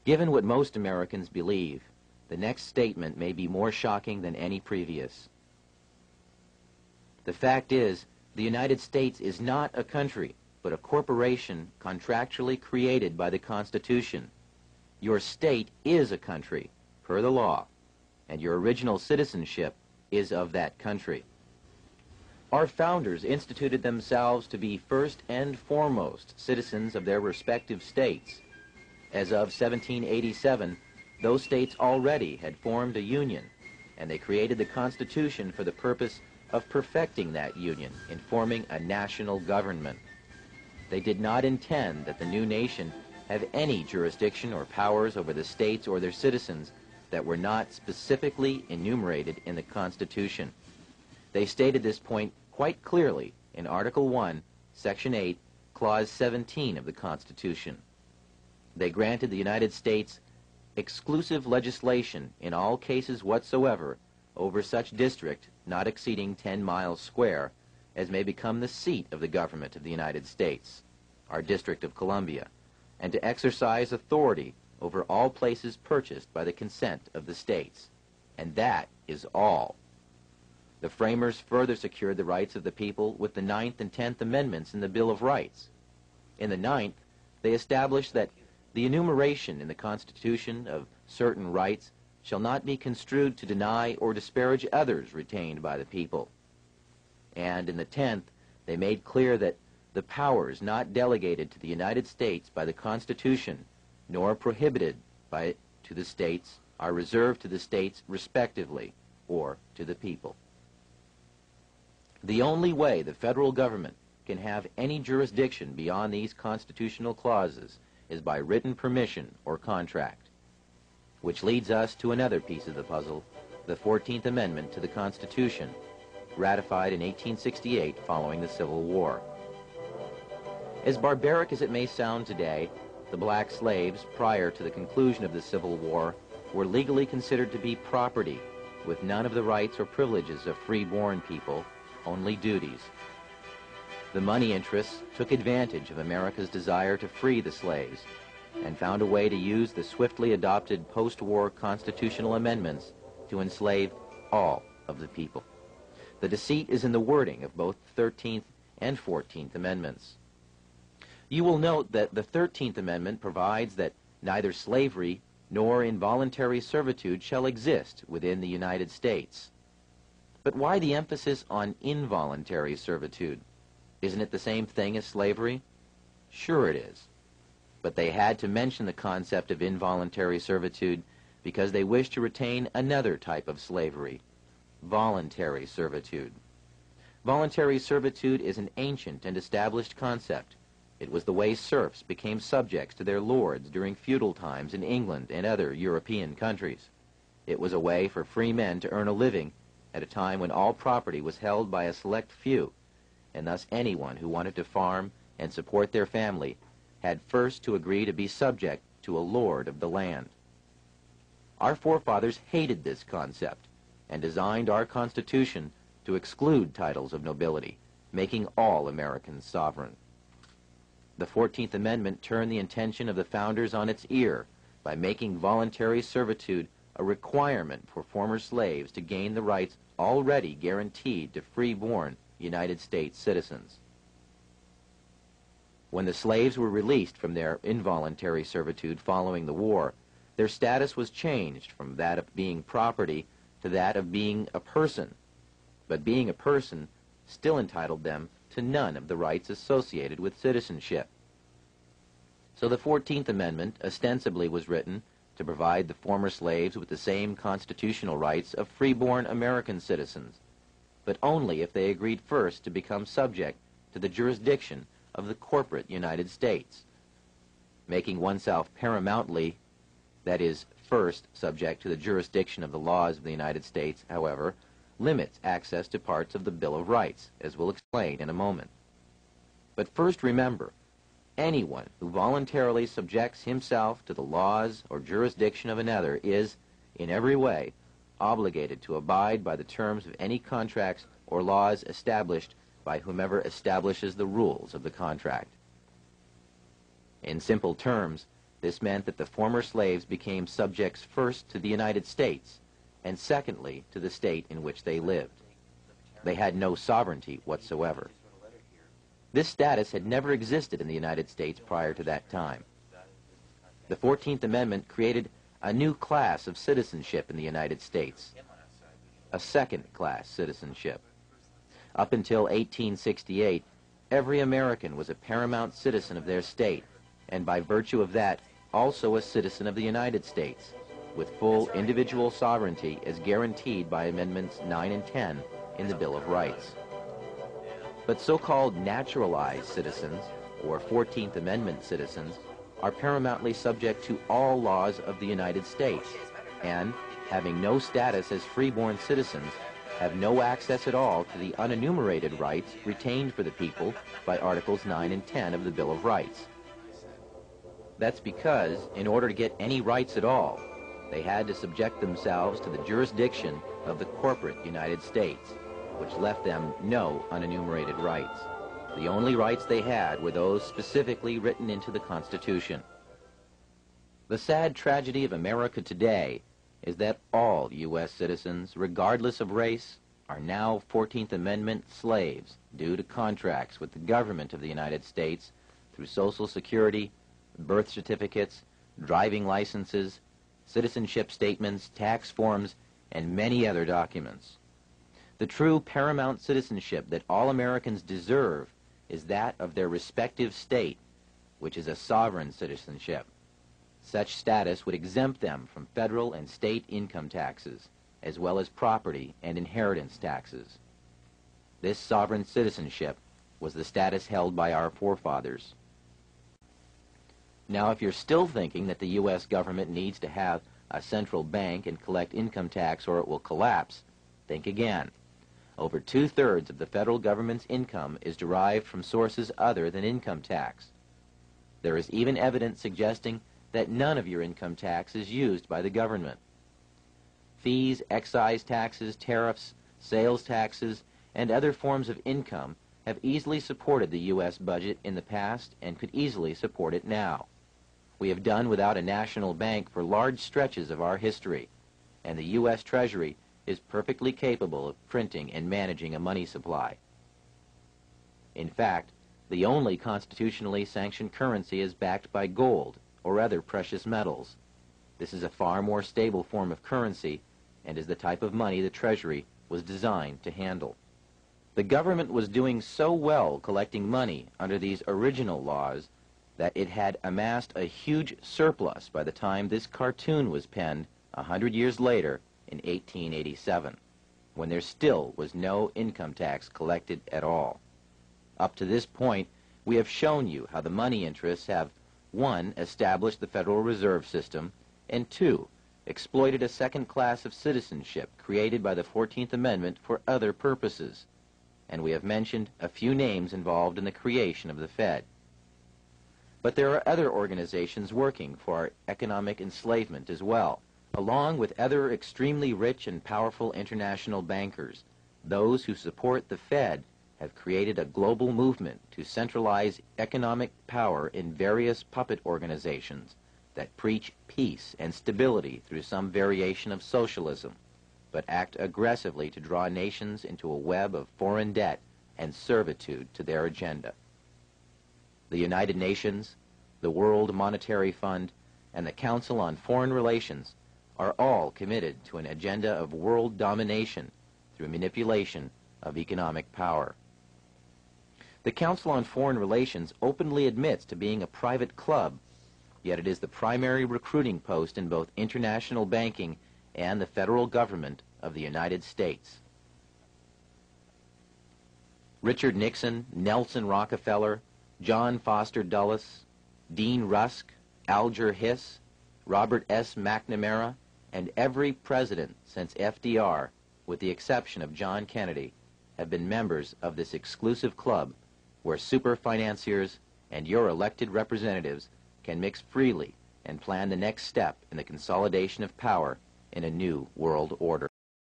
Given what most Americans believe, the next statement may be more shocking than any previous. The fact is, the United States is not a country, but a corporation contractually created by the Constitution. Your state is a country, per the law, and your original citizenship is of that country. Our founders instituted themselves to be first and foremost citizens of their respective states. As of 1787, those states already had formed a union, and they created the Constitution for the purpose of perfecting that union in forming a national government. They did not intend that the new nation have any jurisdiction or powers over the states or their citizens that were not specifically enumerated in the Constitution. They stated this point quite clearly in Article 1, Section 8, Clause 17 of the Constitution. They granted the United States exclusive legislation in all cases whatsoever over such district not exceeding 10 miles square as may become the seat of the government of the United States, our District of Columbia, and to exercise authority over all places purchased by the consent of the states. And that is all. The framers further secured the rights of the people with the 9th and 10th Amendments in the Bill of Rights. In the 9th, they established that the enumeration in the Constitution of certain rights shall not be construed to deny or disparage others retained by the people. And in the 10th, they made clear that the powers not delegated to the United States by the Constitution, nor prohibited by it to the states, are reserved to the states respectively, or to the people. The only way the federal government can have any jurisdiction beyond these constitutional clauses is by written permission or contract. Which leads us to another piece of the puzzle, the 14th Amendment to the Constitution, ratified in 1868 following the Civil War. As barbaric as it may sound today, the black slaves, prior to the conclusion of the Civil War, were legally considered to be property, with none of the rights or privileges of free-born people, only duties. The money interests took advantage of America's desire to free the slaves and found a way to use the swiftly adopted post-war constitutional amendments to enslave all of the people. The deceit is in the wording of both the 13th and 14th Amendments. You will note that the 13th Amendment provides that neither slavery nor involuntary servitude shall exist within the United States. But why the emphasis on involuntary servitude? Isn't it the same thing as slavery? Sure it is. But they had to mention the concept of involuntary servitude because they wished to retain another type of slavery, voluntary servitude. Voluntary servitude is an ancient and established concept. It was the way serfs became subjects to their lords during feudal times in England and other European countries. It was a way for free men to earn a living at a time when all property was held by a select few, and thus anyone who wanted to farm and support their family had first to agree to be subject to a lord of the land. Our forefathers hated this concept and designed our Constitution to exclude titles of nobility, making all Americans sovereign. The 14th Amendment turned the intention of the founders on its ear by making voluntary servitude a requirement for former slaves to gain the rights already guaranteed to free-born United States citizens. When the slaves were released from their involuntary servitude following the war, their status was changed from that of being property to that of being a person. But being a person still entitled them to none of the rights associated with citizenship. So the 14th Amendment ostensibly was written to provide the former slaves with the same constitutional rights of free-born American citizens, but only if they agreed first to become subject to the jurisdiction of the corporate United States. Making oneself paramountly, that is, first subject to the jurisdiction of the laws of the United States, however, limits access to parts of the Bill of Rights, as we'll explain in a moment. But first remember, anyone who voluntarily subjects himself to the laws or jurisdiction of another is, in every way, obligated to abide by the terms of any contracts or laws established by whomever establishes the rules of the contract. In simple terms, This meant that the former slaves became subjects first to the United States, and secondly to the state in which they lived. They had no sovereignty whatsoever. This status had never existed in the United States prior to that time. The 14th Amendment created a new class of citizenship in the United States, a second-class citizenship. Up until 1868, every American was a paramount citizen of their state, and by virtue of that, also a citizen of the United States, with full individual sovereignty as guaranteed by Amendments 9 and 10 in the Bill of Rights. But so-called naturalized citizens, or 14th Amendment citizens, are paramountly subject to all laws of the United States, and, having no status as freeborn citizens, have no access at all to the unenumerated rights retained for the people by Articles 9 and 10 of the Bill of Rights. That's because, in order to get any rights at all, they had to subject themselves to the jurisdiction of the corporate United States, which left them no unenumerated rights. The only rights they had were those specifically written into the Constitution. The sad tragedy of America today is that all U.S. citizens, regardless of race, are now 14th Amendment slaves due to contracts with the government of the United States through Social Security, birth certificates, driving licenses, citizenship statements, tax forms, and many other documents. The true paramount citizenship that all Americans deserve is that of their respective state, which is a sovereign citizenship. Such status would exempt them from federal and state income taxes, as well as property and inheritance taxes. This sovereign citizenship was the status held by our forefathers. Now, if you're still thinking that the U.S. government needs to have a central bank and collect income tax or it will collapse, think again. Over 2/3 of the federal government's income is derived from sources other than income tax. There is even evidence suggesting that none of your income tax is used by the government. Fees, excise taxes, tariffs, sales taxes, and other forms of income have easily supported the U.S. budget in the past and could easily support it now. We have done without a national bank for large stretches of our history, and the U.S. Treasury is perfectly capable of printing and managing a money supply. In fact, the only constitutionally sanctioned currency is backed by gold or other precious metals. This is a far more stable form of currency and is the type of money the Treasury was designed to handle. The government was doing so well collecting money under these original laws that it had amassed a huge surplus by the time this cartoon was penned 100 years later in 1887, when there still was no income tax collected at all. Up to this point, we have shown you how the money interests have 1. Established the Federal Reserve System, and 2. Exploited a second class of citizenship created by the 14th Amendment for other purposes. And we have mentioned a few names involved in the creation of the Fed. But there are other organizations working for our economic enslavement as well, along with other extremely rich and powerful international bankers. Those who support the Fed have created a global movement to centralize economic power in various puppet organizations that preach peace and stability through some variation of socialism, but act aggressively to draw nations into a web of foreign debt and servitude to their agenda. The United Nations, the World Monetary Fund, and the Council on Foreign Relations are all committed to an agenda of world domination through manipulation of economic power. The Council on Foreign Relations openly admits to being a private club, yet it is the primary recruiting post in both international banking and the federal government of the United States. Richard Nixon, Nelson Rockefeller, John Foster Dulles, Dean Rusk, Alger Hiss, Robert S. McNamara, and every president since FDR, with the exception of John Kennedy, have been members of this exclusive club where super financiers and your elected representatives can mix freely and plan the next step in the consolidation of power in a new world order.